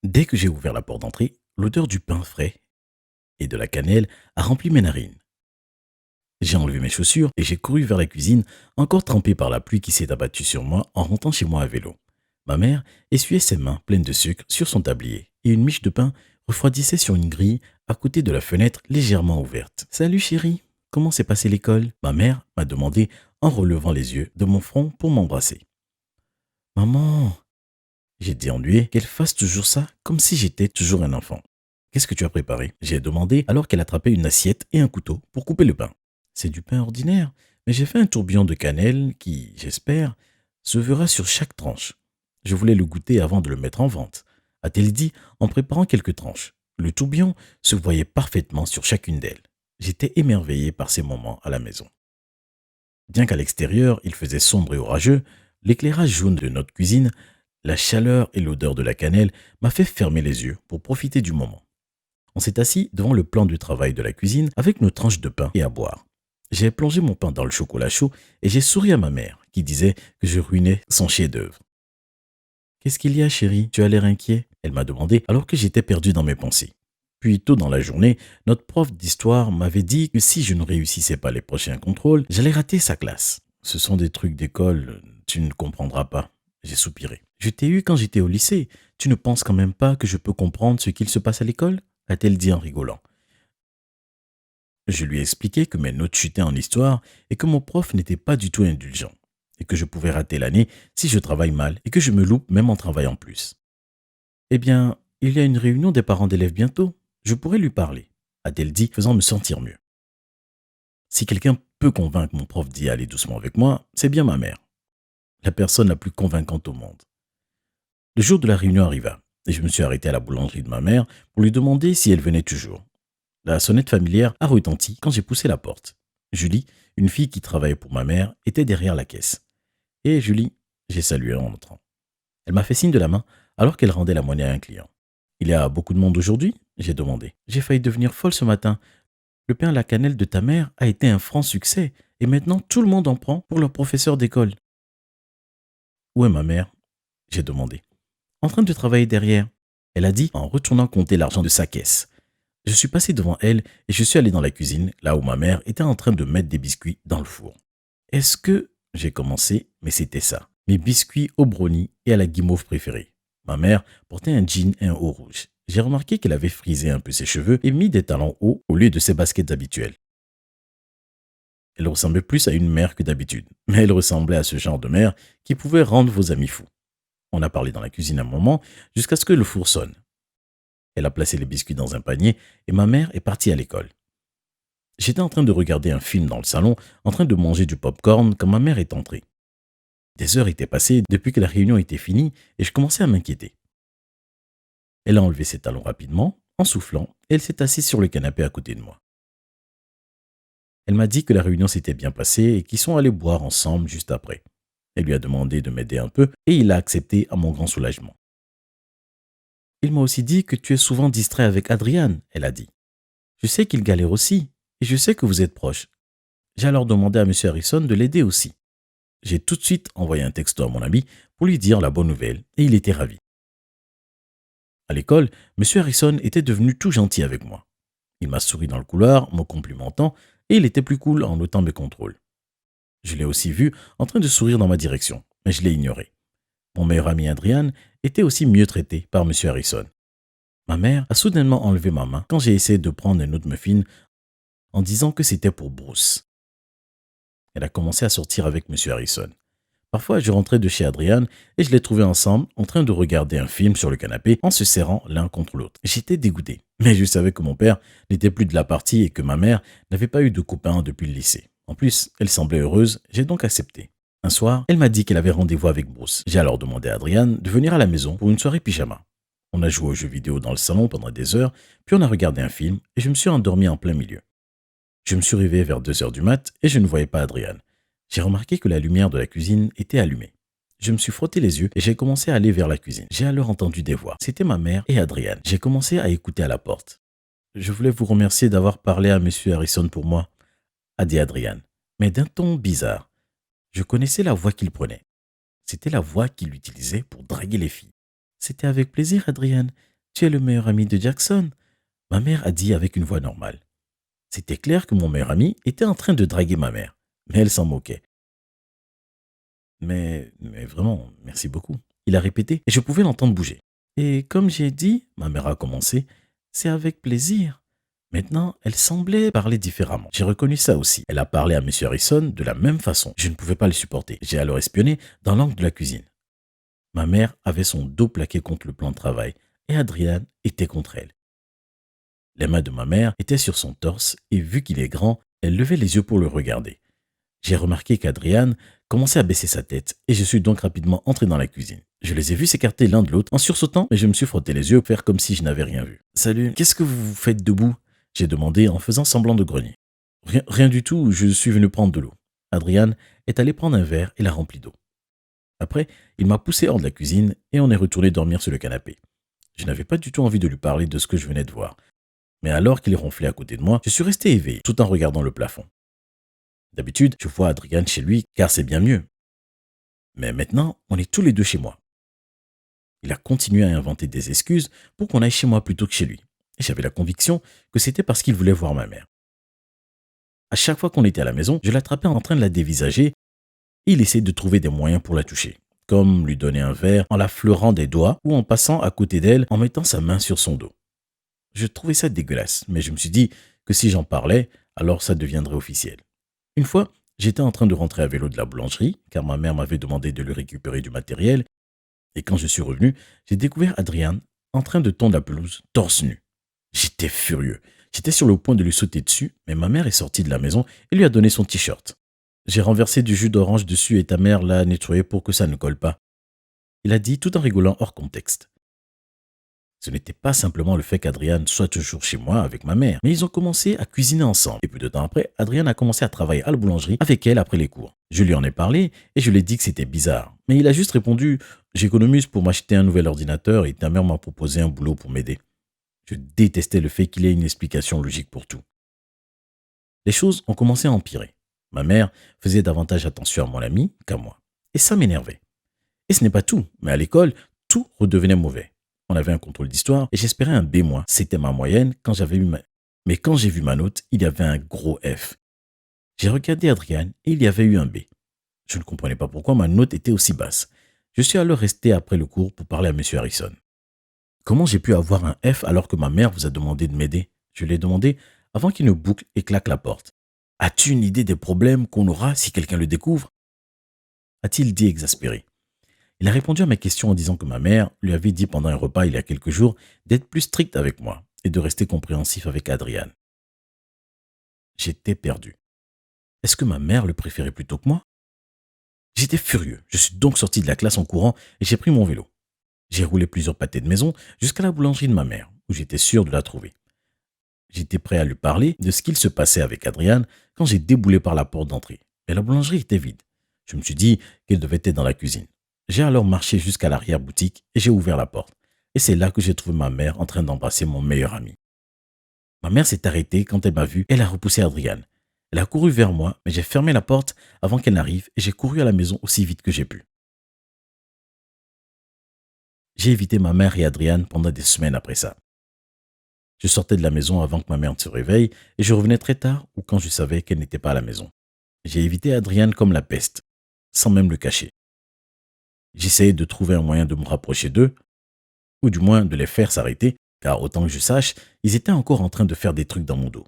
Dès que j'ai ouvert la porte d'entrée, l'odeur du pain frais et de la cannelle a rempli mes narines. J'ai enlevé mes chaussures et j'ai couru vers la cuisine, encore trempé par la pluie qui s'est abattue sur moi en rentrant chez moi à vélo. Ma mère essuyait ses mains pleines de sucre sur son tablier et une miche de pain refroidissait sur une grille à côté de la fenêtre légèrement ouverte. Salut chérie, comment s'est passée l'école? Ma mère m'a demandé en relevant les yeux de mon front pour m'embrasser. Maman, j'ai dit en lui qu'elle fasse toujours ça comme si j'étais toujours un enfant. Qu'est-ce que tu as préparé? J'ai demandé alors qu'elle attrapait une assiette et un couteau pour couper le pain. C'est du pain ordinaire, mais j'ai fait un tourbillon de cannelle qui, j'espère, se verra sur chaque tranche. Je voulais le goûter avant de le mettre en vente, a-t-elle dit en préparant quelques tranches. Le tourbillon se voyait parfaitement sur chacune d'elles. J'étais émerveillé par ces moments à la maison. Bien qu'à l'extérieur il faisait sombre et orageux, l'éclairage jaune de notre cuisine, la chaleur et l'odeur de la cannelle m'a fait fermer les yeux pour profiter du moment. On s'est assis devant le plan de travail de la cuisine avec nos tranches de pain et à boire. J'ai plongé mon pain dans le chocolat chaud et j'ai souri à ma mère qui disait que je ruinais son chef-d'œuvre. Qu'est-ce qu'il y a, chérie? Tu as l'air inquiet? Elle m'a demandé alors que j'étais perdu dans mes pensées. Puis tôt dans la journée, notre prof d'histoire m'avait dit que si je ne réussissais pas les prochains contrôles, j'allais rater sa classe. Ce sont des trucs d'école, tu ne comprendras pas. J'ai soupiré. Je t'ai eu quand j'étais au lycée. Tu ne penses quand même pas que je peux comprendre ce qu'il se passe à l'école? A-t-elle dit en rigolant. Je lui ai expliqué que mes notes chutaient en histoire et que mon prof n'était pas du tout indulgent et que je pouvais rater l'année si je travaille mal et que je me loupe même en travaillant plus. Eh bien, il y a une réunion des parents d'élèves bientôt. Je pourrais lui parler, a-t-elle dit, faisant me sentir mieux. Si quelqu'un peut convaincre mon prof d'y aller doucement avec moi, c'est bien ma mère, la personne la plus convaincante au monde. Le jour de la réunion arriva et je me suis arrêté à la boulangerie de ma mère pour lui demander si elle venait toujours. La sonnette familière a retenti quand j'ai poussé la porte. Julie, une fille qui travaillait pour ma mère, était derrière la caisse. Et Julie, j'ai salué en entrant. Elle m'a fait signe de la main alors qu'elle rendait la monnaie à un client. Il y a beaucoup de monde aujourd'hui? J'ai demandé. J'ai failli devenir folle ce matin. Le pain à la cannelle de ta mère a été un franc succès et maintenant tout le monde en prend pour leur professeur d'école. Où est ma mère? J'ai demandé. En train de travailler derrière. Elle a dit en retournant compter l'argent de sa caisse. Je suis passé devant elle et je suis allé dans la cuisine, là où ma mère était en train de mettre des biscuits dans le four. Est-ce que j'ai commencé, mais c'était ça. Mes biscuits au brownie et à la guimauve préférée. Ma mère portait un jean et un haut rouge. J'ai remarqué qu'elle avait frisé un peu ses cheveux et mis des talons hauts au lieu de ses baskets habituelles. Elle ressemblait plus à une mère que d'habitude, mais elle ressemblait à ce genre de mère qui pouvait rendre vos amis fous. On a parlé dans la cuisine un moment jusqu'à ce que le four sonne. Elle a placé les biscuits dans un panier et ma mère est partie à l'école. J'étais en train de regarder un film dans le salon, en train de manger du popcorn quand ma mère est entrée. Des heures étaient passées depuis que la réunion était finie et je commençais à m'inquiéter. Elle a enlevé ses talons rapidement, en soufflant, et elle s'est assise sur le canapé à côté de moi. Elle m'a dit que la réunion s'était bien passée et qu'ils sont allés boire ensemble juste après. Elle lui a demandé de m'aider un peu et il a accepté à mon grand soulagement. Il m'a aussi dit que tu es souvent distrait avec Adrian, elle a dit. Je sais qu'il galère aussi et je sais que vous êtes proches. J'ai alors demandé à M. Harrison de l'aider aussi. J'ai tout de suite envoyé un texto à mon ami pour lui dire la bonne nouvelle et il était ravi. À l'école, M. Harrison était devenu tout gentil avec moi. Il m'a souri dans le couloir, me complimentant, et il était plus cool en notant mes contrôles. Je l'ai aussi vu en train de sourire dans ma direction, mais je l'ai ignoré. Mon meilleur ami Adrian était aussi mieux traité par M. Harrison. Ma mère a soudainement enlevé ma main quand j'ai essayé de prendre un autre muffin en disant que c'était pour Bruce. Elle a commencé à sortir avec M. Harrison. Parfois, je rentrais de chez Adrian et je les trouvais ensemble en train de regarder un film sur le canapé en se serrant l'un contre l'autre. J'étais dégoûté, mais je savais que mon père n'était plus de la partie et que ma mère n'avait pas eu de copain depuis le lycée. En plus, elle semblait heureuse, j'ai donc accepté. Un soir, elle m'a dit qu'elle avait rendez-vous avec Bruce. J'ai alors demandé à Adrian de venir à la maison pour une soirée pyjama. On a joué aux jeux vidéo dans le salon pendant des heures, puis on a regardé un film et je me suis endormi en plein milieu. Je me suis réveillé vers 2 heures du mat et je ne voyais pas Adrian. J'ai remarqué que la lumière de la cuisine était allumée. Je me suis frotté les yeux et j'ai commencé à aller vers la cuisine. J'ai alors entendu des voix. C'était ma mère et Adrian. J'ai commencé à écouter à la porte. Je voulais vous remercier d'avoir parlé à M. Harrison pour moi, a dit Adrian, mais d'un ton bizarre. Je connaissais la voix qu'il prenait. C'était la voix qu'il utilisait pour draguer les filles. C'était avec plaisir, Adrian. Tu es le meilleur ami de Jackson? Ma mère a dit avec une voix normale. C'était clair que mon meilleur ami était en train de draguer ma mère, mais elle s'en moquait. Mais vraiment, merci beaucoup. Il a répété et je pouvais l'entendre bouger. Et comme j'ai dit, ma mère a commencé, c'est avec plaisir. Maintenant, elle semblait parler différemment. J'ai reconnu ça aussi. Elle a parlé à M. Harrison de la même façon. Je ne pouvais pas le supporter. J'ai alors espionné dans l'angle de la cuisine. Ma mère avait son dos plaqué contre le plan de travail et Adrian était contre elle. Les mains de ma mère étaient sur son torse et vu qu'il est grand, elle levait les yeux pour le regarder. J'ai remarqué qu'Adrian commençait à baisser sa tête et je suis donc rapidement entré dans la cuisine. Je les ai vus s'écarter l'un de l'autre en sursautant, mais je me suis frotté les yeux pour faire comme si je n'avais rien vu. Salut, qu'est-ce que vous faites debout? J'ai demandé en faisant semblant de grogner. Rien du tout, je suis venu prendre de l'eau. Adrian est allé prendre un verre et l'a rempli d'eau. Après, il m'a poussé hors de la cuisine et on est retourné dormir sur le canapé. Je n'avais pas du tout envie de lui parler de ce que je venais de voir. Mais alors qu'il ronflait à côté de moi, je suis resté éveillé tout en regardant le plafond. D'habitude, je vois Adrian chez lui car c'est bien mieux. Mais maintenant, on est tous les deux chez moi. Il a continué à inventer des excuses pour qu'on aille chez moi plutôt que chez lui. Et j'avais la conviction que c'était parce qu'il voulait voir ma mère. À chaque fois qu'on était à la maison, je l'attrapais en train de la dévisager et il essayait de trouver des moyens pour la toucher, comme lui donner un verre en la fleurant des doigts ou en passant à côté d'elle en mettant sa main sur son dos. Je trouvais ça dégueulasse, mais je me suis dit que si j'en parlais, alors ça deviendrait officiel. Une fois, j'étais en train de rentrer à vélo de la boulangerie, car ma mère m'avait demandé de lui récupérer du matériel, et quand je suis revenu, j'ai découvert Adrian en train de tondre la pelouse, torse nu. J'étais furieux. J'étais sur le point de lui sauter dessus, mais ma mère est sortie de la maison et lui a donné son t-shirt. J'ai renversé du jus d'orange dessus et ta mère l'a nettoyé pour que ça ne colle pas. Il a dit tout en rigolant hors contexte. Ce n'était pas simplement le fait qu'Adrian soit toujours chez moi avec ma mère, mais ils ont commencé à cuisiner ensemble. Et peu de temps après, Adrian a commencé à travailler à la boulangerie avec elle après les cours. Je lui en ai parlé et je lui ai dit que c'était bizarre. Mais il a juste répondu « J'économise pour m'acheter un nouvel ordinateur et ta mère m'a proposé un boulot pour m'aider. » Je détestais le fait qu'il y ait une explication logique pour tout. Les choses ont commencé à empirer. Ma mère faisait davantage attention à mon ami qu'à moi. Et ça m'énervait. Et ce n'est pas tout, mais à l'école, tout redevenait mauvais. On avait un contrôle d'histoire et j'espérais un B-. C'était ma moyenne quand j'avais eu ma... Mais quand j'ai vu ma note, il y avait un gros F. J'ai regardé Adrian et il y avait eu un B. Je ne comprenais pas pourquoi ma note était aussi basse. Je suis alors resté après le cours pour parler à M. Harrison. Comment j'ai pu avoir un F alors que ma mère vous a demandé de m'aider? Je l'ai demandé avant qu'il ne boucle et claque la porte. As-tu une idée des problèmes qu'on aura si quelqu'un le découvre? A-t-il dit exaspéré. Il a répondu à ma question en disant que ma mère lui avait dit pendant un repas il y a quelques jours d'être plus stricte avec moi et de rester compréhensif avec Adrian. J'étais perdu. Est-ce que ma mère le préférait plutôt que moi? J'étais furieux. Je suis donc sorti de la classe en courant et j'ai pris mon vélo. J'ai roulé plusieurs pâtés de maison jusqu'à la boulangerie de ma mère, où j'étais sûr de la trouver. J'étais prêt à lui parler de ce qu'il se passait avec Adrian quand j'ai déboulé par la porte d'entrée. Mais la boulangerie était vide. Je me suis dit qu'elle devait être dans la cuisine. J'ai alors marché jusqu'à l'arrière-boutique et j'ai ouvert la porte. Et c'est là que j'ai trouvé ma mère en train d'embrasser mon meilleur ami. Ma mère s'est arrêtée quand elle m'a vu. Elle a repoussé Adrian. Elle a couru vers moi, mais j'ai fermé la porte avant qu'elle n'arrive et j'ai couru à la maison aussi vite que j'ai pu. J'ai évité ma mère et Adrian pendant des semaines après ça. Je sortais de la maison avant que ma mère ne se réveille et je revenais très tard ou quand je savais qu'elle n'était pas à la maison. J'ai évité Adrian comme la peste, sans même le cacher. J'essayais de trouver un moyen de me rapprocher d'eux, ou du moins de les faire s'arrêter, car autant que je sache, ils étaient encore en train de faire des trucs dans mon dos.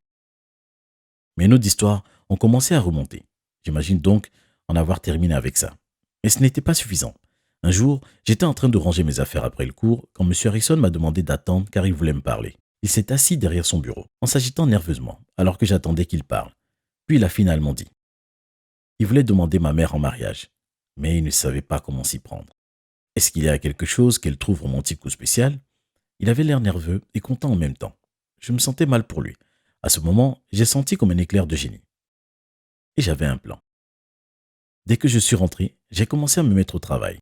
Mais nos histoires ont commencé à remonter. J'imagine donc en avoir terminé avec ça. Mais ce n'était pas suffisant. Un jour, j'étais en train de ranger mes affaires après le cours quand M. Harrison m'a demandé d'attendre car il voulait me parler. Il s'est assis derrière son bureau, en s'agitant nerveusement, alors que j'attendais qu'il parle. Puis il a finalement dit. Il voulait demander ma mère en mariage, mais il ne savait pas comment s'y prendre. Est-ce qu'il y a quelque chose qu'elle trouve romantique ou spécial? Il avait l'air nerveux et content en même temps. Je me sentais mal pour lui. À ce moment, j'ai senti comme un éclair de génie. Et j'avais un plan. Dès que je suis rentré, j'ai commencé à me mettre au travail.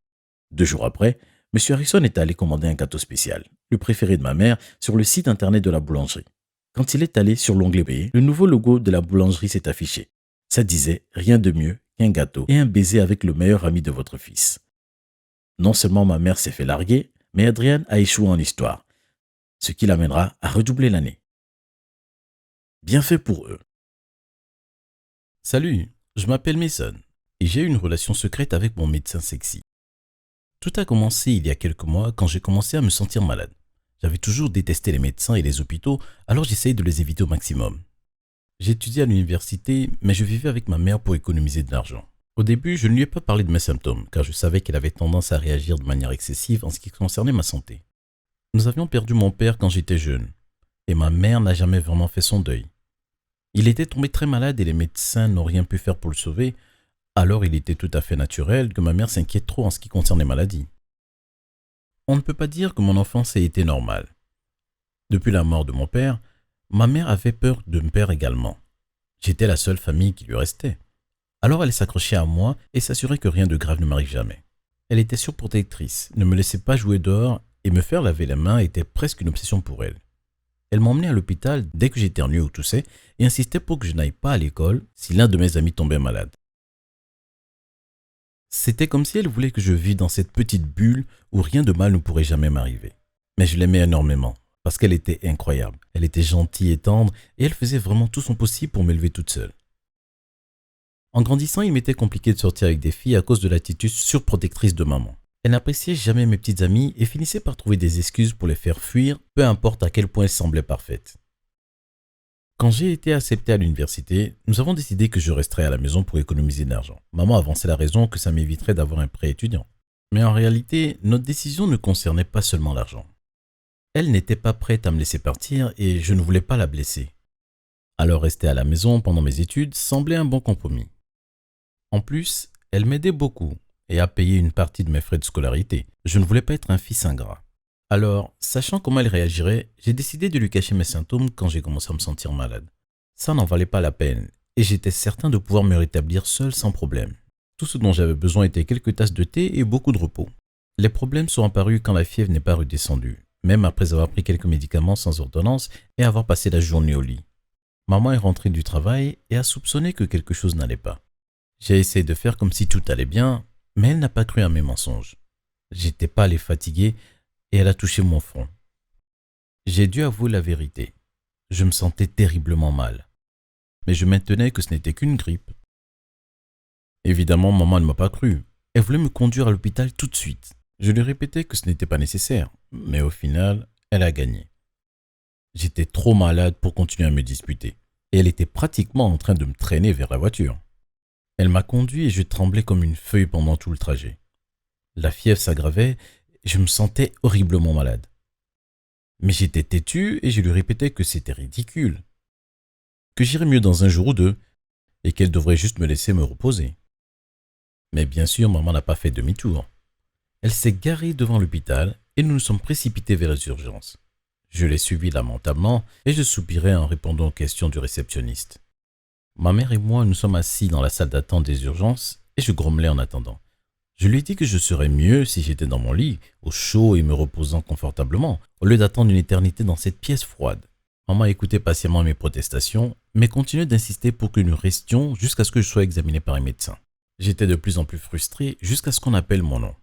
2 jours après, M. Harrison est allé commander un gâteau spécial, le préféré de ma mère, sur le site internet de la boulangerie. Quand il est allé sur l'onglet payer, le nouveau logo de la boulangerie s'est affiché. Ça disait rien de mieux qu'un gâteau et un baiser avec le meilleur ami de votre fils. Non seulement ma mère s'est fait larguer, mais Adrian a échoué en histoire. ce qui l'amènera à redoubler l'année. Bien fait pour eux. Salut, je m'appelle Mason et j'ai eu une relation secrète avec mon médecin sexy. Tout a commencé il y a quelques mois quand j'ai commencé à me sentir malade. J'avais toujours détesté les médecins et les hôpitaux, alors j'essayais de les éviter au maximum. J'étudiais à l'université, mais je vivais avec ma mère pour économiser de l'argent. Au début, je ne lui ai pas parlé de mes symptômes, car je savais qu'elle avait tendance à réagir de manière excessive en ce qui concernait ma santé. Nous avions perdu mon père quand j'étais jeune, et ma mère n'a jamais vraiment fait son deuil. Il était tombé très malade et les médecins n'ont rien pu faire pour le sauver, alors il était tout à fait naturel que ma mère s'inquiète trop en ce qui concerne les maladies. On ne peut pas dire que mon enfance ait été normale. Depuis la mort de mon père, ma mère avait peur de me perdre également. J'étais la seule famille qui lui restait. Alors elle s'accrochait à moi et s'assurait que rien de grave ne m'arrive jamais. Elle était surprotectrice, ne me laissait pas jouer dehors et me faire laver les mains était presque une obsession pour elle. Elle m'emmenait à l'hôpital dès que j'éternuais ou toussais et insistait pour que je n'aille pas à l'école si l'un de mes amis tombait malade. C'était comme si elle voulait que je vive dans cette petite bulle où rien de mal ne pourrait jamais m'arriver. Mais je l'aimais énormément parce qu'elle était incroyable. Elle était gentille et tendre et elle faisait vraiment tout son possible pour m'élever toute seule. En grandissant, il m'était compliqué de sortir avec des filles à cause de l'attitude surprotectrice de maman. Elle n'appréciait jamais mes petites amies et finissait par trouver des excuses pour les faire fuir, peu importe à quel point elles semblaient parfaites. Quand j'ai été accepté à l'université, nous avons décidé que je resterais à la maison pour économiser de l'argent. Maman avançait la raison que ça m'éviterait d'avoir un prêt étudiant. Mais en réalité, notre décision ne concernait pas seulement l'argent. Elle n'était pas prête à me laisser partir et je ne voulais pas la blesser. Alors rester à la maison pendant mes études semblait un bon compromis. En plus, elle m'aidait beaucoup et a payé une partie de mes frais de scolarité. Je ne voulais pas être un fils ingrat. Alors, sachant comment elle réagirait, j'ai décidé de lui cacher mes symptômes quand j'ai commencé à me sentir malade. Ça n'en valait pas la peine et j'étais certain de pouvoir me rétablir seul sans problème. Tout ce dont j'avais besoin était quelques tasses de thé et beaucoup de repos. Les problèmes sont apparus quand la fièvre n'est pas redescendue, même après avoir pris quelques médicaments sans ordonnance et avoir passé la journée au lit. Maman est rentrée du travail et a soupçonné que quelque chose n'allait pas. J'ai essayé de faire comme si tout allait bien, mais elle n'a pas cru à mes mensonges. J'étais pâle et fatigué et elle a touché mon front. J'ai dû avouer la vérité. Je me sentais terriblement mal. Mais je maintenais que ce n'était qu'une grippe. Évidemment, maman ne m'a pas cru. Elle voulait me conduire à l'hôpital tout de suite. Je lui répétais que ce n'était pas nécessaire, mais au final, elle a gagné. J'étais trop malade pour continuer à me disputer, et elle était pratiquement en train de me traîner vers la voiture. Elle m'a conduit et je tremblais comme une feuille pendant tout le trajet. La fièvre s'aggravait et je me sentais horriblement malade. Mais j'étais têtu et je lui répétais que c'était ridicule, que j'irais mieux dans un jour ou deux et qu'elle devrait juste me laisser me reposer. Mais bien sûr, maman n'a pas fait demi-tour. Elle s'est garée devant l'hôpital et nous nous sommes précipités vers les urgences. Je l'ai suivie lamentablement et je soupirais en répondant aux questions du réceptionniste. Ma mère et moi nous sommes assis dans la salle d'attente des urgences et je grommelais en attendant. Je lui ai dit que je serais mieux si j'étais dans mon lit, au chaud et me reposant confortablement, au lieu d'attendre une éternité dans cette pièce froide. Maman écoutait patiemment mes protestations, mais continuait d'insister pour que nous restions jusqu'à ce que je sois examiné par un médecin. J'étais de plus en plus frustré jusqu'à ce qu'on appelle mon nom.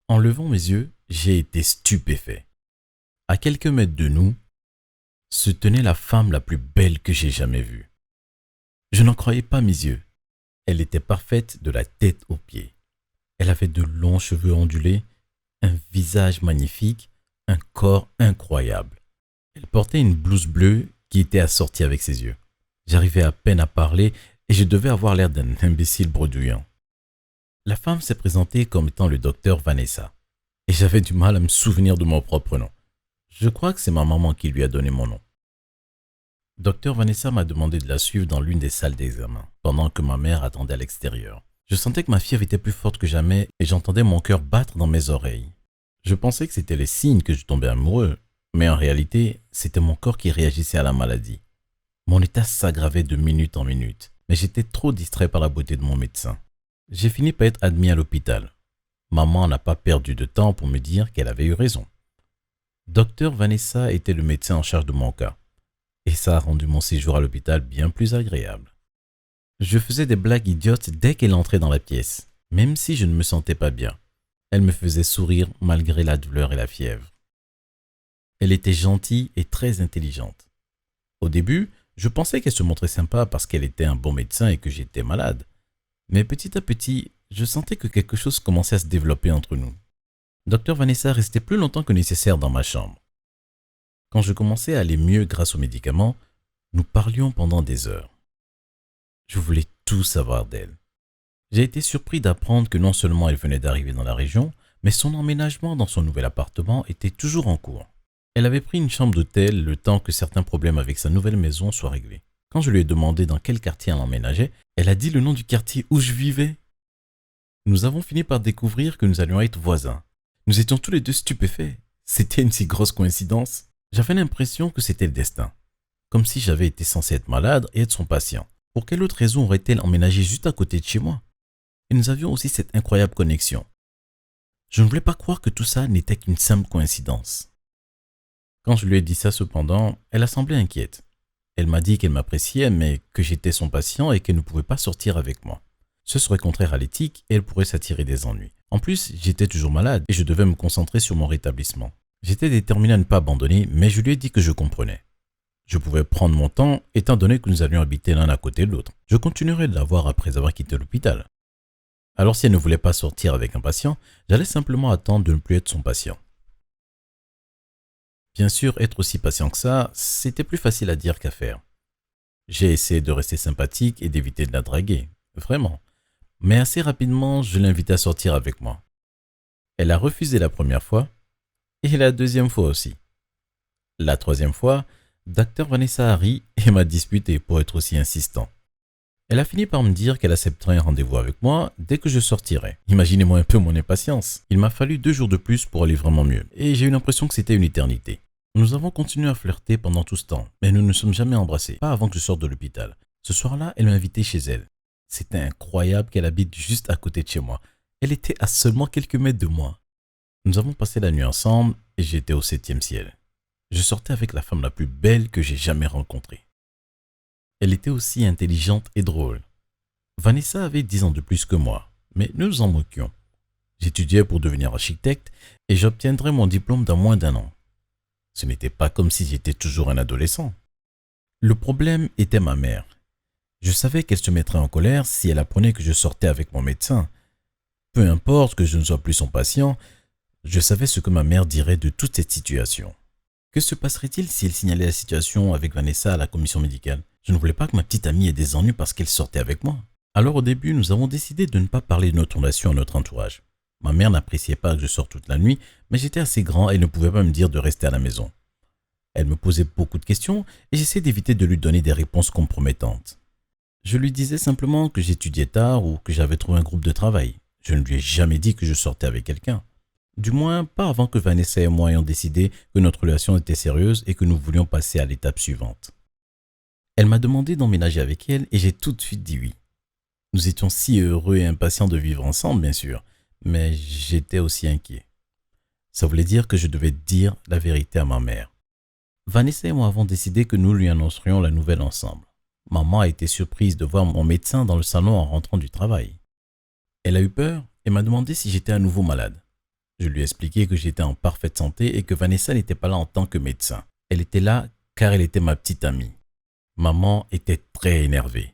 En levant mes yeux, j'ai été stupéfait. À quelques mètres de nous, se tenait la femme la plus belle que j'ai jamais vue. Je n'en croyais pas mes yeux. Elle était parfaite de la tête aux pieds. Elle avait de longs cheveux ondulés, un visage magnifique, un corps incroyable. Elle portait une blouse bleue qui était assortie avec ses yeux. J'arrivais à peine à parler et je devais avoir l'air d'un imbécile bredouillant. La femme s'est présentée comme étant le docteur Vanessa et j'avais du mal à me souvenir de mon propre nom. Je crois que c'est ma maman qui lui a donné mon nom. Docteur Vanessa m'a demandé de la suivre dans l'une des salles d'examen, pendant que ma mère attendait à l'extérieur. Je sentais que ma fièvre était plus forte que jamais et j'entendais mon cœur battre dans mes oreilles. Je pensais que c'était les signes que je tombais amoureux, mais en réalité, c'était mon corps qui réagissait à la maladie. Mon état s'aggravait de minute en minute, mais j'étais trop distrait par la beauté de mon médecin. J'ai fini par être admis à l'hôpital. Maman n'a pas perdu de temps pour me dire qu'elle avait eu raison. Docteur Vanessa était le médecin en charge de mon cas. Et ça a rendu mon séjour à l'hôpital bien plus agréable. Je faisais des blagues idiotes dès qu'elle entrait dans la pièce, même si je ne me sentais pas bien. Elle me faisait sourire malgré la douleur et la fièvre. Elle était gentille et très intelligente. Au début, je pensais qu'elle se montrait sympa parce qu'elle était un bon médecin et que j'étais malade. Mais petit à petit, je sentais que quelque chose commençait à se développer entre nous. Docteur Vanessa restait plus longtemps que nécessaire dans ma chambre. Quand je commençais à aller mieux grâce aux médicaments, nous parlions pendant des heures. Je voulais tout savoir d'elle. J'ai été surpris d'apprendre que non seulement elle venait d'arriver dans la région, mais son emménagement dans son nouvel appartement était toujours en cours. Elle avait pris une chambre d'hôtel le temps que certains problèmes avec sa nouvelle maison soient réglés. Quand je lui ai demandé dans quel quartier elle emménageait, elle a dit le nom du quartier où je vivais. Nous avons fini par découvrir que nous allions être voisins. Nous étions tous les deux stupéfaits. C'était une si grosse coïncidence. J'avais l'impression que c'était le destin. Comme si j'avais été censé être malade et être son patient. Pour quelle autre raison aurait-elle emménagé juste à côté de chez moi? Et nous avions aussi cette incroyable connexion. Je ne voulais pas croire que tout ça n'était qu'une simple coïncidence. Quand je lui ai dit ça cependant, elle a semblé inquiète. Elle m'a dit qu'elle m'appréciait mais que j'étais son patient et qu'elle ne pouvait pas sortir avec moi. Ce serait contraire à l'éthique et elle pourrait s'attirer des ennuis. En plus, j'étais toujours malade et je devais me concentrer sur mon rétablissement. J'étais déterminé à ne pas abandonner, mais je lui ai dit que je comprenais. Je pouvais prendre mon temps étant donné que nous allions habiter l'un à côté de l'autre. Je continuerais de la voir après avoir quitté l'hôpital. Alors si elle ne voulait pas sortir avec un patient, j'allais simplement attendre de ne plus être son patient. Bien sûr, être aussi patient que ça, c'était plus facile à dire qu'à faire. J'ai essayé de rester sympathique et d'éviter de la draguer, vraiment. Mais assez rapidement, je l'invitais à sortir avec moi. Elle a refusé la première fois et la deuxième fois aussi. La troisième fois, Dr Vanessa a ri et m'a disputé pour être aussi insistant. Elle a fini par me dire qu'elle accepterait un rendez-vous avec moi dès que je sortirais. Imaginez-moi un peu mon impatience. Il m'a fallu 2 jours de plus pour aller vraiment mieux et j'ai eu l'impression que c'était une éternité. Nous avons continué à flirter pendant tout ce temps, mais nous ne nous sommes jamais embrassés, pas avant que je sorte de l'hôpital. Ce soir-là, elle m'a invité chez elle. C'était incroyable qu'elle habite juste à côté de chez moi. Elle était à seulement quelques mètres de moi. Nous avons passé la nuit ensemble et j'étais au 7e ciel. Je sortais avec la femme la plus belle que j'ai jamais rencontrée. Elle était aussi intelligente et drôle. Vanessa avait 10 ans de plus que moi, mais nous nous en moquions. J'étudiais pour devenir architecte et j'obtiendrais mon diplôme dans moins d'1 an. Ce n'était pas comme si j'étais toujours un adolescent. Le problème était ma mère. Je savais qu'elle se mettrait en colère si elle apprenait que je sortais avec mon médecin. Peu importe que je ne sois plus son patient, je savais ce que ma mère dirait de toute cette situation. Que se passerait-il si elle signalait la situation avec Vanessa à la commission médicale? Je ne voulais pas que ma petite amie ait des ennuis parce qu'elle sortait avec moi. Alors au début, nous avons décidé de ne pas parler de notre relation à notre entourage. Ma mère n'appréciait pas que je sorte toute la nuit, mais j'étais assez grand et elle ne pouvait pas me dire de rester à la maison. Elle me posait beaucoup de questions et j'essayais d'éviter de lui donner des réponses compromettantes. Je lui disais simplement que j'étudiais tard ou que j'avais trouvé un groupe de travail. Je ne lui ai jamais dit que je sortais avec quelqu'un. Du moins, pas avant que Vanessa et moi ayons décidé que notre relation était sérieuse et que nous voulions passer à l'étape suivante. Elle m'a demandé d'emménager avec elle et j'ai tout de suite dit oui. Nous étions si heureux et impatients de vivre ensemble, bien sûr, mais j'étais aussi inquiet. Ça voulait dire que je devais dire la vérité à ma mère. Vanessa et moi avons décidé que nous lui annoncerions la nouvelle ensemble. Maman a été surprise de voir mon médecin dans le salon en rentrant du travail. Elle a eu peur et m'a demandé si j'étais à nouveau malade. Je lui ai expliqué que j'étais en parfaite santé et que Vanessa n'était pas là en tant que médecin. Elle était là car elle était ma petite amie. Maman était très énervée.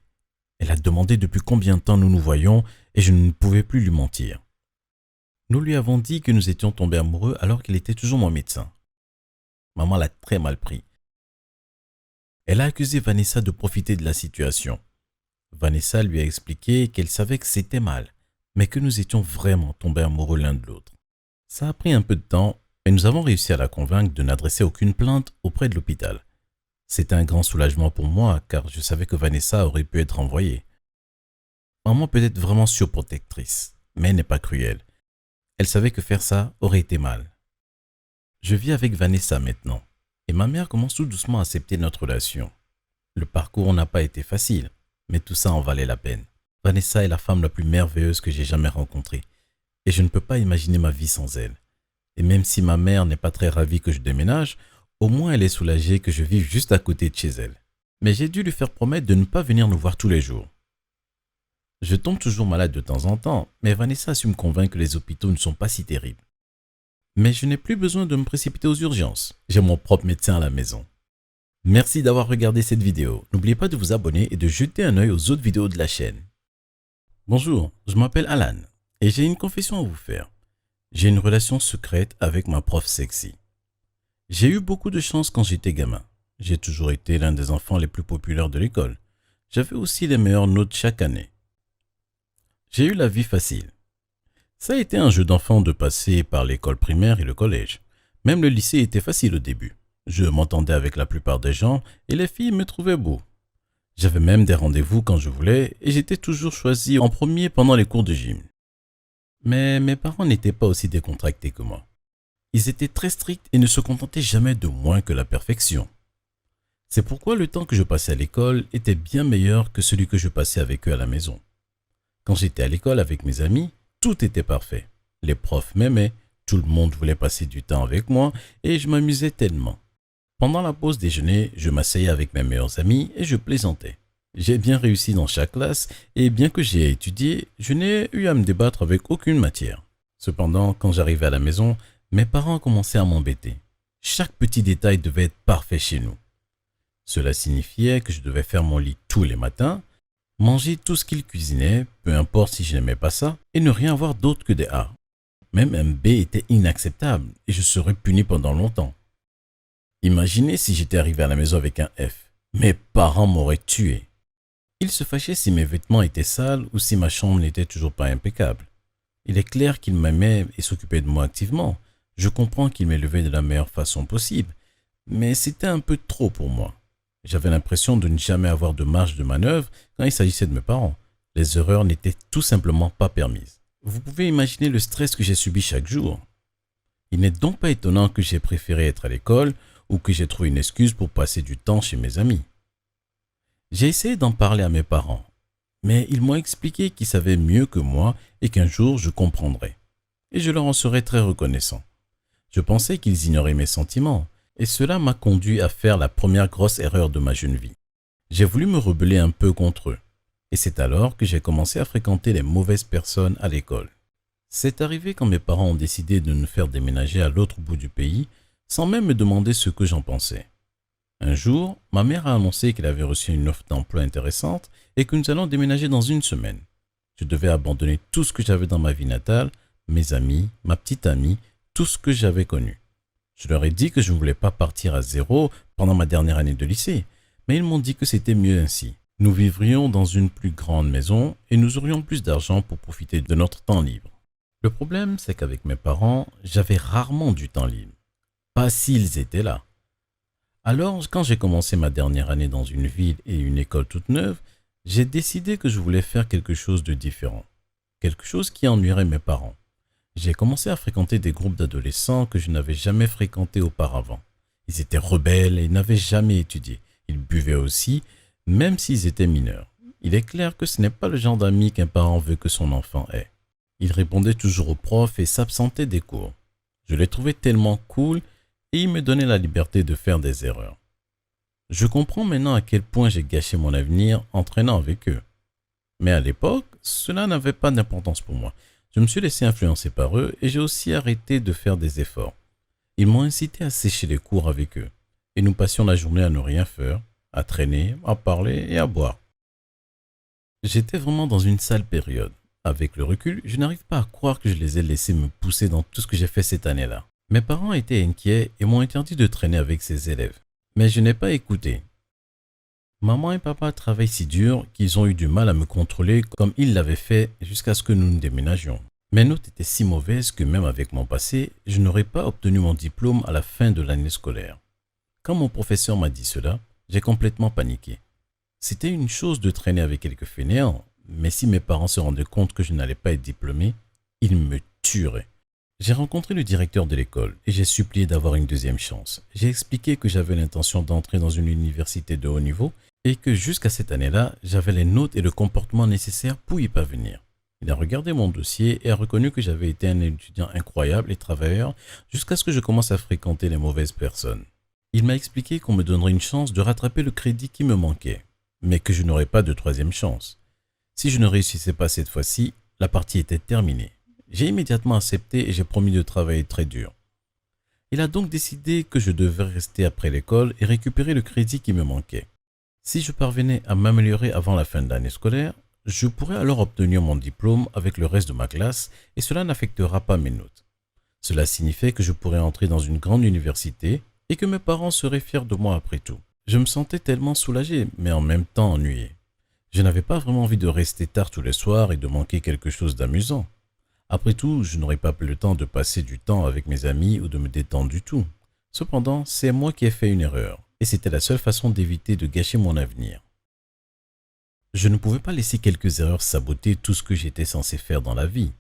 Elle a demandé depuis combien de temps nous nous voyions et je ne pouvais plus lui mentir. Nous lui avons dit que nous étions tombés amoureux alors qu'il était toujours mon médecin. Maman l'a très mal pris. Elle a accusé Vanessa de profiter de la situation. Vanessa lui a expliqué qu'elle savait que c'était mal, mais que nous étions vraiment tombés amoureux l'un de l'autre. Ça a pris un peu de temps, mais nous avons réussi à la convaincre de n'adresser aucune plainte auprès de l'hôpital. C'était un grand soulagement pour moi, car je savais que Vanessa aurait pu être renvoyée. Maman peut être vraiment surprotectrice, mais elle n'est pas cruelle. Elle savait que faire ça aurait été mal. Je vis avec Vanessa maintenant, et ma mère commence tout doucement à accepter notre relation. Le parcours n'a pas été facile, mais tout ça en valait la peine. Vanessa est la femme la plus merveilleuse que j'ai jamais rencontrée, et je ne peux pas imaginer ma vie sans elle. Et même si ma mère n'est pas très ravie que je déménage, au moins elle est soulagée que je vive juste à côté de chez elle. Mais j'ai dû lui faire promettre de ne pas venir nous voir tous les jours. Je tombe toujours malade de temps en temps, mais Vanessa a su me convaincre que les hôpitaux ne sont pas si terribles. Mais je n'ai plus besoin de me précipiter aux urgences. J'ai mon propre médecin à la maison. Merci d'avoir regardé cette vidéo. N'oubliez pas de vous abonner et de jeter un œil aux autres vidéos de la chaîne. Bonjour, je m'appelle Alan et j'ai une confession à vous faire. J'ai une relation secrète avec ma prof sexy. J'ai eu beaucoup de chance quand j'étais gamin. J'ai toujours été l'un des enfants les plus populaires de l'école. J'avais aussi les meilleures notes chaque année. J'ai eu la vie facile. Ça a été un jeu d'enfant de passer par l'école primaire et le collège. Même le lycée était facile au début. Je m'entendais avec la plupart des gens et les filles me trouvaient beau. J'avais même des rendez-vous quand je voulais et j'étais toujours choisi en premier pendant les cours de gym. Mais mes parents n'étaient pas aussi décontractés que moi. Ils étaient très stricts et ne se contentaient jamais de moins que la perfection. C'est pourquoi le temps que je passais à l'école était bien meilleur que celui que je passais avec eux à la maison. Quand j'étais à l'école avec mes amis, tout était parfait. Les profs m'aimaient, tout le monde voulait passer du temps avec moi et je m'amusais tellement. Pendant la pause déjeuner, je m'asseyais avec mes meilleurs amis et je plaisantais. J'ai bien réussi dans chaque classe et bien que j'y ai étudié, je n'ai eu à me débattre avec aucune matière. Cependant, quand j'arrivais à la maison, mes parents commençaient à m'embêter. Chaque petit détail devait être parfait chez nous. Cela signifiait que je devais faire mon lit tous les matins, manger tout ce qu'ils cuisinaient, peu importe si je n'aimais pas ça, et ne rien avoir d'autre que des A. Même un B était inacceptable et je serais puni pendant longtemps. Imaginez si j'étais arrivé à la maison avec un F. Mes parents m'auraient tué. Ils se fâchaient si mes vêtements étaient sales ou si ma chambre n'était toujours pas impeccable. Il est clair qu'ils m'aimaient et s'occupaient de moi activement. Je comprends qu'ils m'élevaient de la meilleure façon possible, mais c'était un peu trop pour moi. J'avais l'impression de ne jamais avoir de marge de manœuvre quand il s'agissait de mes parents. Les erreurs n'étaient tout simplement pas permises. Vous pouvez imaginer le stress que j'ai subi chaque jour. Il n'est donc pas étonnant que j'ai préféré être à l'école ou que j'ai trouvé une excuse pour passer du temps chez mes amis. J'ai essayé d'en parler à mes parents, mais ils m'ont expliqué qu'ils savaient mieux que moi et qu'un jour je comprendrais. Et je leur en serais très reconnaissant. Je pensais qu'ils ignoraient mes sentiments, et cela m'a conduit à faire la première grosse erreur de ma jeune vie. J'ai voulu me rebeller un peu contre eux, et c'est alors que j'ai commencé à fréquenter les mauvaises personnes à l'école. C'est arrivé quand mes parents ont décidé de nous faire déménager à l'autre bout du pays, sans même me demander ce que j'en pensais. Un jour, ma mère a annoncé qu'elle avait reçu une offre d'emploi intéressante et que nous allons déménager dans une semaine. Je devais abandonner tout ce que j'avais dans ma vie natale, mes amis, ma petite amie, tout ce que j'avais connu. Je leur ai dit que je ne voulais pas partir à zéro pendant ma dernière année de lycée, mais ils m'ont dit que c'était mieux ainsi. Nous vivrions dans une plus grande maison et nous aurions plus d'argent pour profiter de notre temps libre. Le problème, c'est qu'avec mes parents, j'avais rarement du temps libre. Pas s'ils étaient là. Alors, quand j'ai commencé ma dernière année dans une ville et une école toute neuve, j'ai décidé que je voulais faire quelque chose de différent. Quelque chose qui ennuierait mes parents. J'ai commencé à fréquenter des groupes d'adolescents que je n'avais jamais fréquentés auparavant. Ils étaient rebelles et n'avaient jamais étudié. Ils buvaient aussi, même s'ils étaient mineurs. Il est clair que ce n'est pas le genre d'amis qu'un parent veut que son enfant ait. Ils répondaient toujours aux profs et s'absentaient des cours. Je les trouvais tellement cool et ils me donnaient la liberté de faire des erreurs. Je comprends maintenant à quel point j'ai gâché mon avenir en traînant avec eux. Mais à l'époque, cela n'avait pas d'importance pour moi. Je me suis laissé influencer par eux et j'ai aussi arrêté de faire des efforts. Ils m'ont incité à sécher les cours avec eux. Et nous passions la journée à ne rien faire, à traîner, à parler et à boire. J'étais vraiment dans une sale période. Avec le recul, je n'arrive pas à croire que je les ai laissés me pousser dans tout ce que j'ai fait cette année-là. Mes parents étaient inquiets et m'ont interdit de traîner avec ces élèves. Mais je n'ai pas écouté. Maman et papa travaillent si dur qu'ils ont eu du mal à me contrôler comme ils l'avaient fait jusqu'à ce que nous nous déménagions. Mes notes étaient si mauvaises que même avec mon passé, je n'aurais pas obtenu mon diplôme à la fin de l'année scolaire. Quand mon professeur m'a dit cela, j'ai complètement paniqué. C'était une chose de traîner avec quelques fainéants, mais si mes parents se rendaient compte que je n'allais pas être diplômé, ils me tueraient. J'ai rencontré le directeur de l'école et j'ai supplié d'avoir une deuxième chance. J'ai expliqué que j'avais l'intention d'entrer dans une université de haut niveau et que jusqu'à cette année-là, j'avais les notes et le comportement nécessaires pour y parvenir. Il a regardé mon dossier et a reconnu que j'avais été un étudiant incroyable et travailleur jusqu'à ce que je commence à fréquenter les mauvaises personnes. Il m'a expliqué qu'on me donnerait une chance de rattraper le crédit qui me manquait, mais que je n'aurais pas de troisième chance. Si je ne réussissais pas cette fois-ci, la partie était terminée. J'ai immédiatement accepté et j'ai promis de travailler très dur. Il a donc décidé que je devais rester après l'école et récupérer le crédit qui me manquait. Si je parvenais à m'améliorer avant la fin de l'année scolaire, je pourrais alors obtenir mon diplôme avec le reste de ma classe et cela n'affectera pas mes notes. Cela signifiait que je pourrais entrer dans une grande université et que mes parents seraient fiers de moi après tout. Je me sentais tellement soulagé, mais en même temps ennuyé. Je n'avais pas vraiment envie de rester tard tous les soirs et de manquer quelque chose d'amusant. Après tout, je n'aurais pas le temps de passer du temps avec mes amis ou de me détendre du tout. Cependant, c'est moi qui ai fait une erreur, et c'était la seule façon d'éviter de gâcher mon avenir. Je ne pouvais pas laisser quelques erreurs saboter tout ce que j'étais censé faire dans la vie.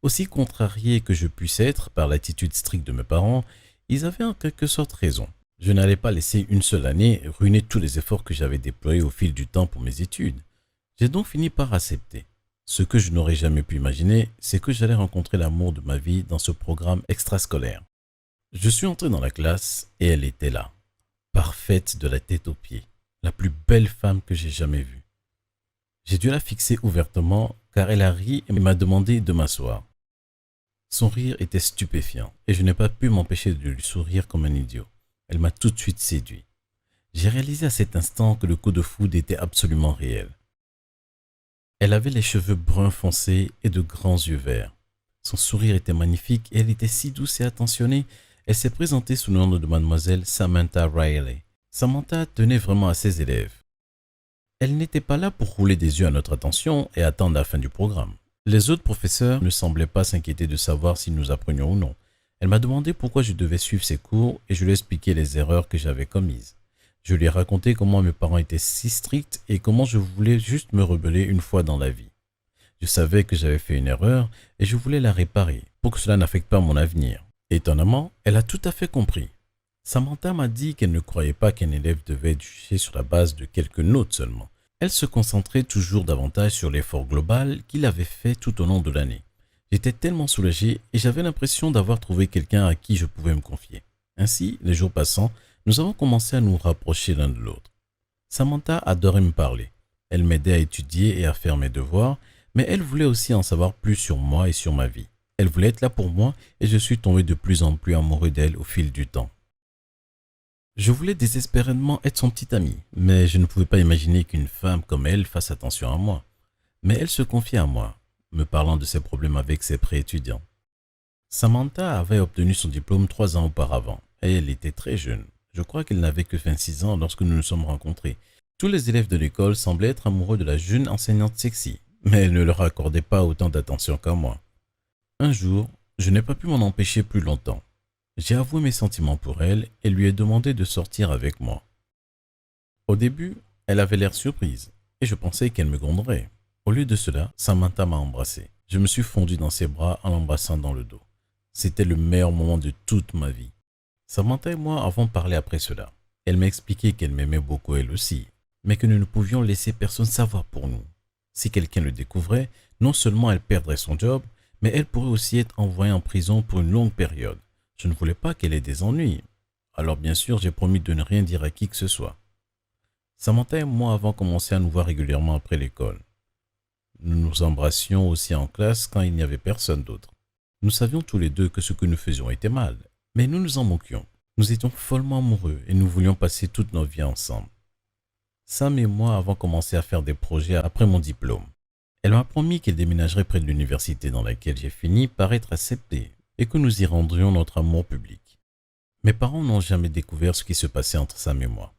Aussi contrarié que je puisse être par l'attitude stricte de mes parents, ils avaient en quelque sorte raison. Je n'allais pas laisser une seule année ruiner tous les efforts que j'avais déployés au fil du temps pour mes études. J'ai donc fini par accepter. Ce que je n'aurais jamais pu imaginer, c'est que j'allais rencontrer l'amour de ma vie dans ce programme extrascolaire. Je suis entré dans la classe et elle était là, parfaite de la tête aux pieds, la plus belle femme que j'ai jamais vue. J'ai dû la fixer ouvertement car elle a ri et m'a demandé de m'asseoir. Son rire était stupéfiant et je n'ai pas pu m'empêcher de lui sourire comme un idiot. Elle m'a tout de suite séduit. J'ai réalisé à cet instant que le coup de foudre était absolument réel. Elle avait les cheveux bruns foncés et de grands yeux verts. Son sourire était magnifique et elle était si douce et attentionnée. Elle s'est présentée sous le nom de mademoiselle Samantha Riley. Samantha tenait vraiment à ses élèves. Elle n'était pas là pour rouler des yeux à notre attention et attendre la fin du programme. Les autres professeurs ne semblaient pas s'inquiéter de savoir si nous apprenions ou non. Elle m'a demandé pourquoi je devais suivre ses cours et je lui ai expliqué les erreurs que j'avais commises. Je lui ai raconté comment mes parents étaient si stricts et comment je voulais juste me rebeller une fois dans la vie. Je savais que j'avais fait une erreur et je voulais la réparer pour que cela n'affecte pas mon avenir. Étonnamment, elle a tout à fait compris. Samantha m'a dit qu'elle ne croyait pas qu'un élève devait être jugé sur la base de quelques notes seulement. Elle se concentrait toujours davantage sur l'effort global qu'il avait fait tout au long de l'année. J'étais tellement soulagé et j'avais l'impression d'avoir trouvé quelqu'un à qui je pouvais me confier. Ainsi, les jours passant, nous avons commencé à nous rapprocher l'un de l'autre. Samantha adorait me parler. Elle m'aidait à étudier et à faire mes devoirs, mais elle voulait aussi en savoir plus sur moi et sur ma vie. Elle voulait être là pour moi et je suis tombé de plus en plus amoureux d'elle au fil du temps. Je voulais désespérément être son petit ami, mais je ne pouvais pas imaginer qu'une femme comme elle fasse attention à moi. Mais elle se confiait à moi, me parlant de ses problèmes avec ses préétudiants. Samantha avait obtenu son diplôme 3 ans auparavant, et elle était très jeune. Je crois qu'elle n'avait que 26 ans lorsque nous nous sommes rencontrés. Tous les élèves de l'école semblaient être amoureux de la jeune enseignante sexy, mais elle ne leur accordait pas autant d'attention qu'à moi. Un jour, je n'ai pas pu m'en empêcher plus longtemps. J'ai avoué mes sentiments pour elle et lui ai demandé de sortir avec moi. Au début, elle avait l'air surprise et je pensais qu'elle me gronderait. Au lieu de cela, Samantha m'a embrassé. Je me suis fondu dans ses bras en l'embrassant dans le dos. C'était le meilleur moment de toute ma vie. Samantha et moi avons parlé après cela. Elle m'a expliqué qu'elle m'aimait beaucoup elle aussi, mais que nous ne pouvions laisser personne savoir pour nous. Si quelqu'un le découvrait, non seulement elle perdrait son job, mais elle pourrait aussi être envoyée en prison pour une longue période. Je ne voulais pas qu'elle ait des ennuis. Alors bien sûr, j'ai promis de ne rien dire à qui que ce soit. Samantha et moi avons commencé à nous voir régulièrement après l'école. Nous nous embrassions aussi en classe quand il n'y avait personne d'autre. Nous savions tous les deux que ce que nous faisions était mal, mais nous nous en moquions. Nous étions follement amoureux et nous voulions passer toute notre vie ensemble. Sam et moi avons commencé à faire des projets après mon diplôme. Elle m'a promis qu'elle déménagerait près de l'université dans laquelle j'ai fini par être accepté et que nous y rendrions notre amour public. Mes parents n'ont jamais découvert ce qui se passait entre Sam et moi.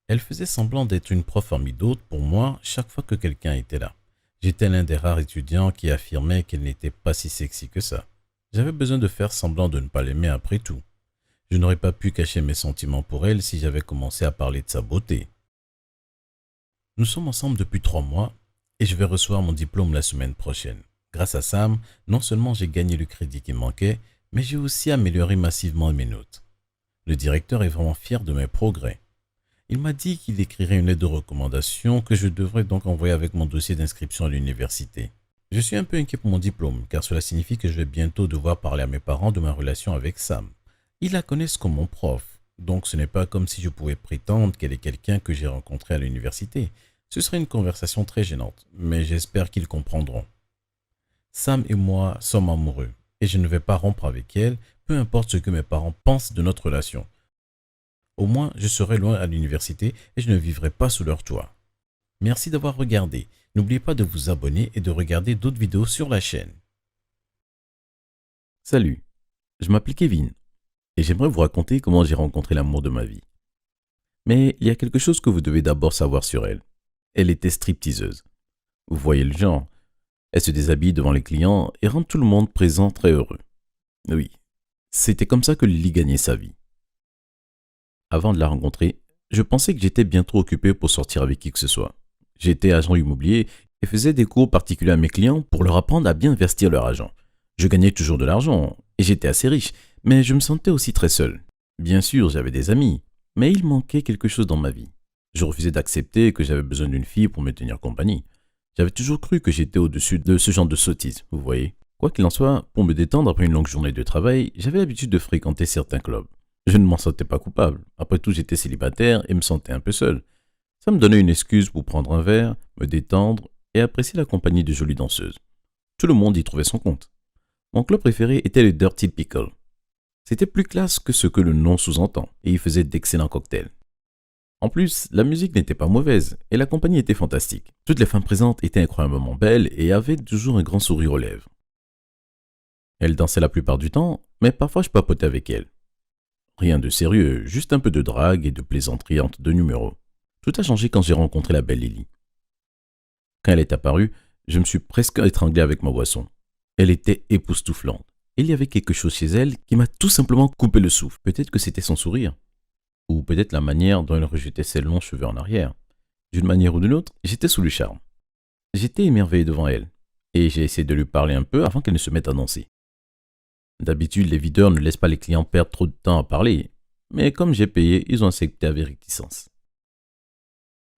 Elle faisait semblant d'être une prof parmi d'autres pour moi chaque fois que quelqu'un était là. J'étais l'un des rares étudiants qui affirmait qu'elle n'était pas si sexy que ça. J'avais besoin de faire semblant de ne pas l'aimer après tout. Je n'aurais pas pu cacher mes sentiments pour elle si j'avais commencé à parler de sa beauté. Nous sommes ensemble depuis 3 mois et je vais recevoir mon diplôme la semaine prochaine. Grâce à Sam, non seulement j'ai gagné le crédit qui me manquait, mais j'ai aussi amélioré massivement mes notes. Le directeur est vraiment fier de mes progrès. Il m'a dit qu'il écrirait une lettre de recommandation que je devrais donc envoyer avec mon dossier d'inscription à l'université. Je suis un peu inquiet pour mon diplôme, car cela signifie que je vais bientôt devoir parler à mes parents de ma relation avec Sam. Ils la connaissent comme mon prof, donc ce n'est pas comme si je pouvais prétendre qu'elle est quelqu'un que j'ai rencontré à l'université. Ce serait une conversation très gênante, mais j'espère qu'ils comprendront. Sam et moi sommes amoureux, et je ne vais pas rompre avec elle peu importe ce que mes parents pensent de notre relation. Au moins, je serai loin à l'université et je ne vivrai pas sous leur toit. Merci d'avoir regardé. N'oubliez pas de vous abonner et de regarder d'autres vidéos sur la chaîne. Salut, je m'appelle Kevin et j'aimerais vous raconter comment j'ai rencontré l'amour de ma vie. Mais il y a quelque chose que vous devez d'abord savoir sur elle. Elle était stripteaseuse. Vous voyez le genre. Elle se déshabille devant les clients et rend tout le monde présent très heureux. Oui, c'était comme ça que Lily gagnait sa vie. Avant de la rencontrer, je pensais que j'étais bien trop occupé pour sortir avec qui que ce soit. J'étais agent immobilier et faisais des cours particuliers à mes clients pour leur apprendre à bien investir leur argent. Je gagnais toujours de l'argent et j'étais assez riche, mais je me sentais aussi très seul. Bien sûr, j'avais des amis, mais il manquait quelque chose dans ma vie. Je refusais d'accepter que j'avais besoin d'une fille pour me tenir compagnie. J'avais toujours cru que j'étais au-dessus de ce genre de sottise, vous voyez. Quoi qu'il en soit, pour me détendre après une longue journée de travail, j'avais l'habitude de fréquenter certains clubs. Je ne m'en sentais pas coupable. Après tout, j'étais célibataire et me sentais un peu seul. Ça me donnait une excuse pour prendre un verre, me détendre et apprécier la compagnie de jolies danseuses. Tout le monde y trouvait son compte. Mon club préféré était le Dirty Pickle. C'était plus classe que ce que le nom sous-entend et il faisait d'excellents cocktails. En plus, la musique n'était pas mauvaise et la compagnie était fantastique. Toutes les femmes présentes étaient incroyablement belles et avaient toujours un grand sourire aux lèvres. Elles dansaient la plupart du temps, mais parfois je papotais avec elles. Rien de sérieux, juste un peu de drague et de plaisanterie entre deux numéros. Tout a changé quand j'ai rencontré la belle Lily. Quand elle est apparue, je me suis presque étranglé avec ma boisson. Elle était époustouflante. Il y avait quelque chose chez elle qui m'a tout simplement coupé le souffle. Peut-être que c'était son sourire. Ou peut-être la manière dont elle rejetait ses longs cheveux en arrière. D'une manière ou d'une autre, j'étais sous le charme. J'étais émerveillé devant elle. Et j'ai essayé de lui parler un peu avant qu'elle ne se mette à danser. D'habitude, les videurs ne laissent pas les clients perdre trop de temps à parler. Mais comme j'ai payé, ils ont accepté avec réticence.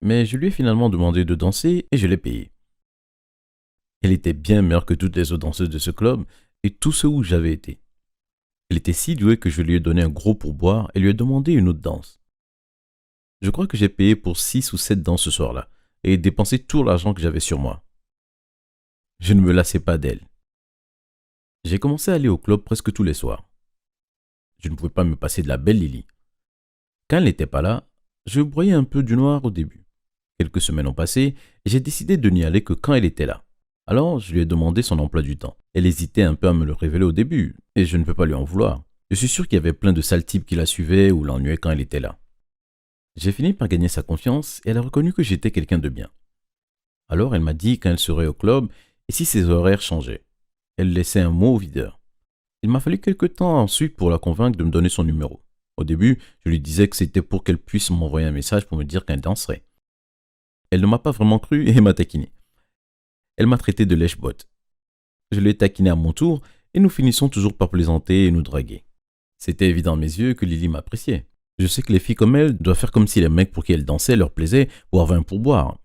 Mais je lui ai finalement demandé de danser et je l'ai payé. Elle était bien meilleure que toutes les autres danseuses de ce club et tous ceux où j'avais été. Elle était si douée que je lui ai donné un gros pourboire et lui ai demandé une autre danse. Je crois que j'ai payé pour 6 ou 7 danses ce soir-là et dépensé tout l'argent que j'avais sur moi. Je ne me lassais pas d'elle. J'ai commencé à aller au club presque tous les soirs. Je ne pouvais pas me passer de la belle Lily. Quand elle n'était pas là, je broyais un peu du noir au début. Quelques semaines ont passé et j'ai décidé de n'y aller que quand elle était là. Alors, je lui ai demandé son emploi du temps. Elle hésitait un peu à me le révéler au début, et je ne peux pas lui en vouloir. Je suis sûr qu'il y avait plein de sales types qui la suivaient ou l'ennuyaient quand elle était là. J'ai fini par gagner sa confiance et elle a reconnu que j'étais quelqu'un de bien. Alors, elle m'a dit quand elle serait au club et si ses horaires changeaient. Elle laissait un mot au videur. Il m'a fallu quelque temps ensuite pour la convaincre de me donner son numéro. Au début, je lui disais que c'était pour qu'elle puisse m'envoyer un message pour me dire qu'elle danserait. Elle ne m'a pas vraiment cru et m'a taquiné. Elle m'a traité de lèche-botte. Je l'ai taquiné à mon tour et nous finissons toujours par plaisanter et nous draguer. C'était évident à mes yeux que Lily m'appréciait. Je sais que les filles comme elle doivent faire comme si les mecs pour qui elles dansaient leur plaisaient ou avaient un pourboire.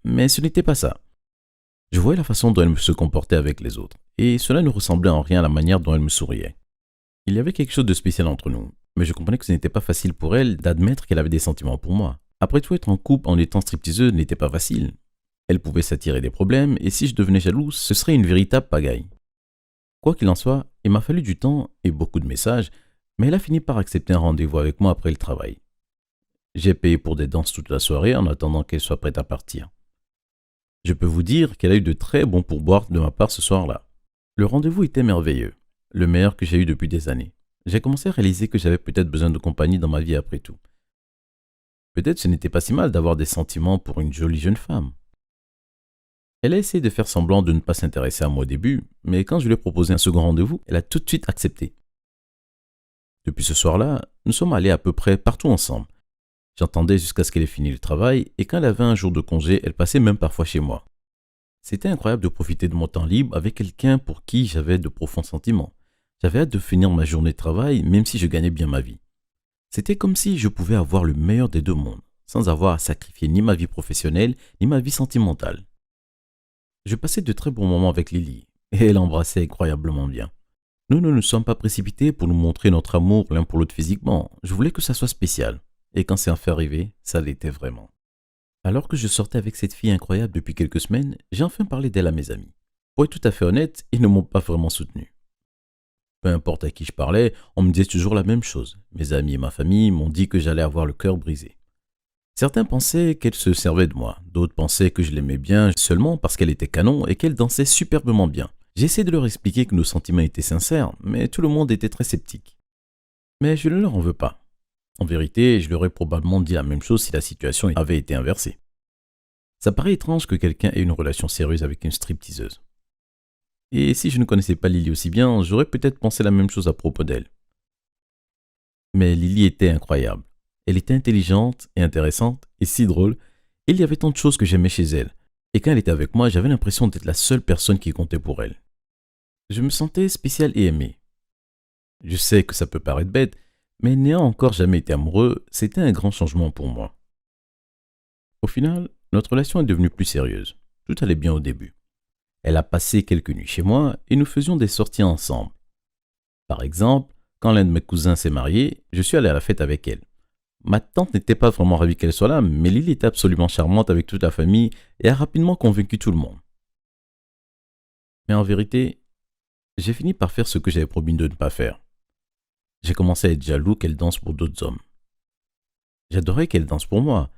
Mais ce n'était pas ça. Je voyais la façon dont elle se comportait avec les autres et cela ne ressemblait en rien à la manière dont elle me souriait. Il y avait quelque chose de spécial entre nous, mais je comprenais que ce n'était pas facile pour elle d'admettre qu'elle avait des sentiments pour moi. Après tout, être en couple en étant stripteaseuse n'était pas facile. Elle pouvait s'attirer des problèmes, et si je devenais jalouse, ce serait une véritable pagaille. Quoi qu'il en soit, il m'a fallu du temps et beaucoup de messages, mais elle a fini par accepter un rendez-vous avec moi après le travail. J'ai payé pour des danses toute la soirée en attendant qu'elle soit prête à partir. Je peux vous dire qu'elle a eu de très bons pourboires de ma part ce soir-là. Le rendez-vous était merveilleux, le meilleur que j'ai eu depuis des années. J'ai commencé à réaliser que j'avais peut-être besoin de compagnie dans ma vie après tout. Peut-être ce n'était pas si mal d'avoir des sentiments pour une jolie jeune femme. Elle a essayé de faire semblant de ne pas s'intéresser à moi au début, mais quand je lui ai proposé un second rendez-vous, elle a tout de suite accepté. Depuis ce soir-là, nous sommes allés à peu près partout ensemble. J'entendais jusqu'à ce qu'elle ait fini le travail, et quand elle avait un jour de congé, elle passait même parfois chez moi. C'était incroyable de profiter de mon temps libre avec quelqu'un pour qui j'avais de profonds sentiments. J'avais hâte de finir ma journée de travail, même si je gagnais bien ma vie. C'était comme si je pouvais avoir le meilleur des deux mondes, sans avoir à sacrifier ni ma vie professionnelle, ni ma vie sentimentale. Je passais de très bons moments avec Lily, et elle embrassait incroyablement bien. Nous ne nous sommes pas précipités pour nous montrer notre amour l'un pour l'autre physiquement. Je voulais que ça soit spécial, et quand c'est enfin arrivé, ça l'était vraiment. Alors que je sortais avec cette fille incroyable depuis quelques semaines, j'ai enfin parlé d'elle à mes amis. Pour être tout à fait honnête, ils ne m'ont pas vraiment soutenu. Peu importe à qui je parlais, on me disait toujours la même chose. Mes amis et ma famille m'ont dit que j'allais avoir le cœur brisé. Certains pensaient qu'elle se servait de moi, d'autres pensaient que je l'aimais bien seulement parce qu'elle était canon et qu'elle dansait superbement bien. J'ai essayé de leur expliquer que nos sentiments étaient sincères, mais tout le monde était très sceptique. Mais je ne leur en veux pas. En vérité, je leur ai probablement dit la même chose si la situation avait été inversée. Ça paraît étrange que quelqu'un ait une relation sérieuse avec une stripteaseuse. Et si je ne connaissais pas Lily aussi bien, j'aurais peut-être pensé la même chose à propos d'elle. Mais Lily était incroyable. Elle était intelligente et intéressante et si drôle. Il y avait tant de choses que j'aimais chez elle. Et quand elle était avec moi, j'avais l'impression d'être la seule personne qui comptait pour elle. Je me sentais spécial et aimé. Je sais que ça peut paraître bête, mais n'ayant encore jamais été amoureux, c'était un grand changement pour moi. Au final, notre relation est devenue plus sérieuse. Tout allait bien au début. Elle a passé quelques nuits chez moi et nous faisions des sorties ensemble. Par exemple, quand l'un de mes cousins s'est marié, je suis allé à la fête avec elle. Ma tante n'était pas vraiment ravie qu'elle soit là, mais Lily était absolument charmante avec toute la famille et a rapidement convaincu tout le monde. Mais en vérité, j'ai fini par faire ce que j'avais promis de ne pas faire. J'ai commencé à être jaloux qu'elle danse pour d'autres hommes. J'adorais qu'elle danse pour moi,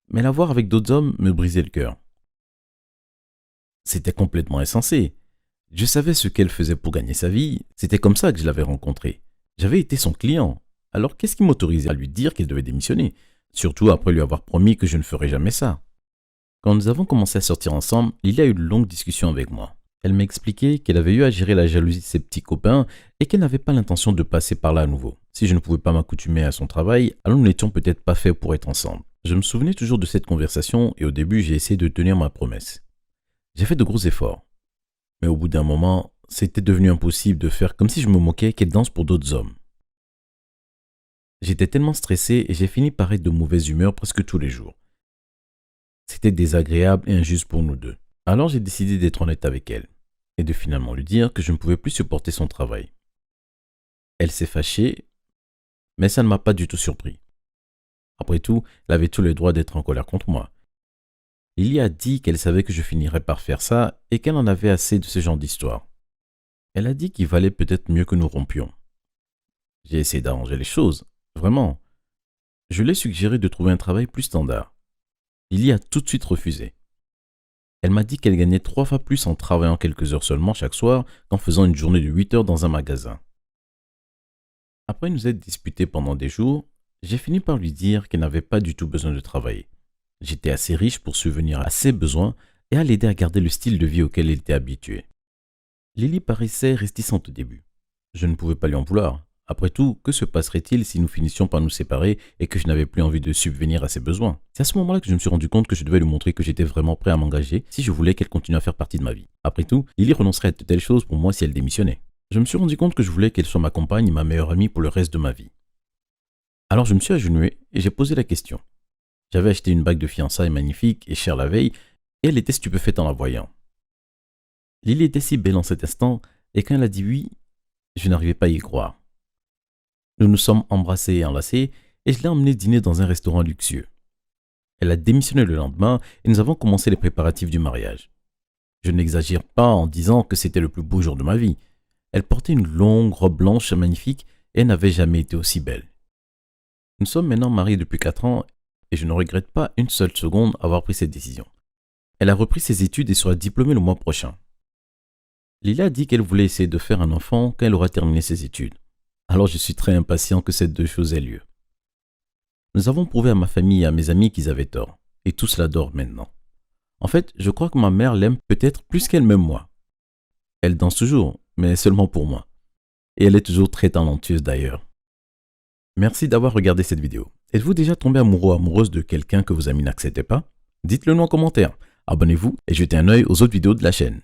mais la voir avec d'autres hommes me brisait le cœur. C'était complètement insensé. Je savais ce qu'elle faisait pour gagner sa vie, c'était comme ça que je l'avais rencontrée. J'avais été son client, alors qu'est-ce qui m'autorisait à lui dire qu'elle devait démissionner, surtout après lui avoir promis que je ne ferais jamais ça. Quand nous avons commencé à sortir ensemble, il y a eu une longue discussion avec moi. Elle m'a expliqué qu'elle avait eu à gérer la jalousie de ses petits copains et qu'elle n'avait pas l'intention de passer par là à nouveau. Si je ne pouvais pas m'accoutumer à son travail, alors nous n'étions peut-être pas faits pour être ensemble. Je me souvenais toujours de cette conversation et au début j'ai essayé de tenir ma promesse. J'ai fait de gros efforts. Mais au bout d'un moment, c'était devenu impossible de faire comme si je me moquais qu'elle danse pour d'autres hommes. J'étais tellement stressé et j'ai fini par être de mauvaise humeur presque tous les jours. C'était désagréable et injuste pour nous deux. Alors j'ai décidé d'être honnête avec elle et de finalement lui dire que je ne pouvais plus supporter son travail. Elle s'est fâchée, mais ça ne m'a pas du tout surpris. Après tout, elle avait tous les droits d'être en colère contre moi. Lily a dit qu'elle savait que je finirais par faire ça et qu'elle en avait assez de ce genre d'histoire. Elle a dit qu'il valait peut-être mieux que nous rompions. J'ai essayé d'arranger les choses, vraiment. Je lui ai suggéré de trouver un travail plus standard. Lily a tout de suite refusé. Elle m'a dit qu'elle gagnait 3 fois plus en travaillant quelques heures seulement chaque soir qu'en faisant une journée de 8 heures dans un magasin. Après nous être disputés pendant des jours, j'ai fini par lui dire qu'elle n'avait pas du tout besoin de travailler. J'étais assez riche pour subvenir à ses besoins et à l'aider à garder le style de vie auquel elle était habituée. Lily paraissait réticente au début. Je ne pouvais pas lui en vouloir. Après tout, que se passerait-il si nous finissions par nous séparer et que je n'avais plus envie de subvenir à ses besoins? C'est à ce moment-là que je me suis rendu compte que je devais lui montrer que j'étais vraiment prêt à m'engager si je voulais qu'elle continue à faire partie de ma vie. Après tout, Lily renoncerait à de telles choses pour moi si elle démissionnait. Je me suis rendu compte que je voulais qu'elle soit ma compagne et ma meilleure amie pour le reste de ma vie. Alors je me suis agenouillé et j'ai posé la question. J'avais acheté une bague de fiançailles magnifique et chère la veille et elle était stupéfaite en la voyant. Lily était si belle en cet instant et quand elle a dit oui, je n'arrivais pas à y croire. Nous nous sommes embrassés et enlacés et je l'ai emmenée dîner dans un restaurant luxueux. Elle a démissionné le lendemain et nous avons commencé les préparatifs du mariage. Je n'exagère pas en disant que c'était le plus beau jour de ma vie. Elle portait une longue robe blanche magnifique et elle n'avait jamais été aussi belle. Nous sommes maintenant mariés depuis 4 ans et je ne regrette pas une seule seconde avoir pris cette décision. Elle a repris ses études et sera diplômée le mois prochain. Lily a dit qu'elle voulait essayer de faire un enfant quand elle aura terminé ses études. Alors je suis très impatient que ces deux choses aient lieu. Nous avons prouvé à ma famille et à mes amis qu'ils avaient tort, et tous l'adorent maintenant. En fait, je crois que ma mère l'aime peut-être plus qu'elle m'aime moi. Elle danse toujours, mais seulement pour moi. Et elle est toujours très talentueuse d'ailleurs. Merci d'avoir regardé cette vidéo. Êtes-vous déjà tombé amoureux ou amoureuse de quelqu'un que vos amis n'acceptaient pas? Dites-le nous en commentaire. Abonnez-vous et jetez un œil aux autres vidéos de la chaîne.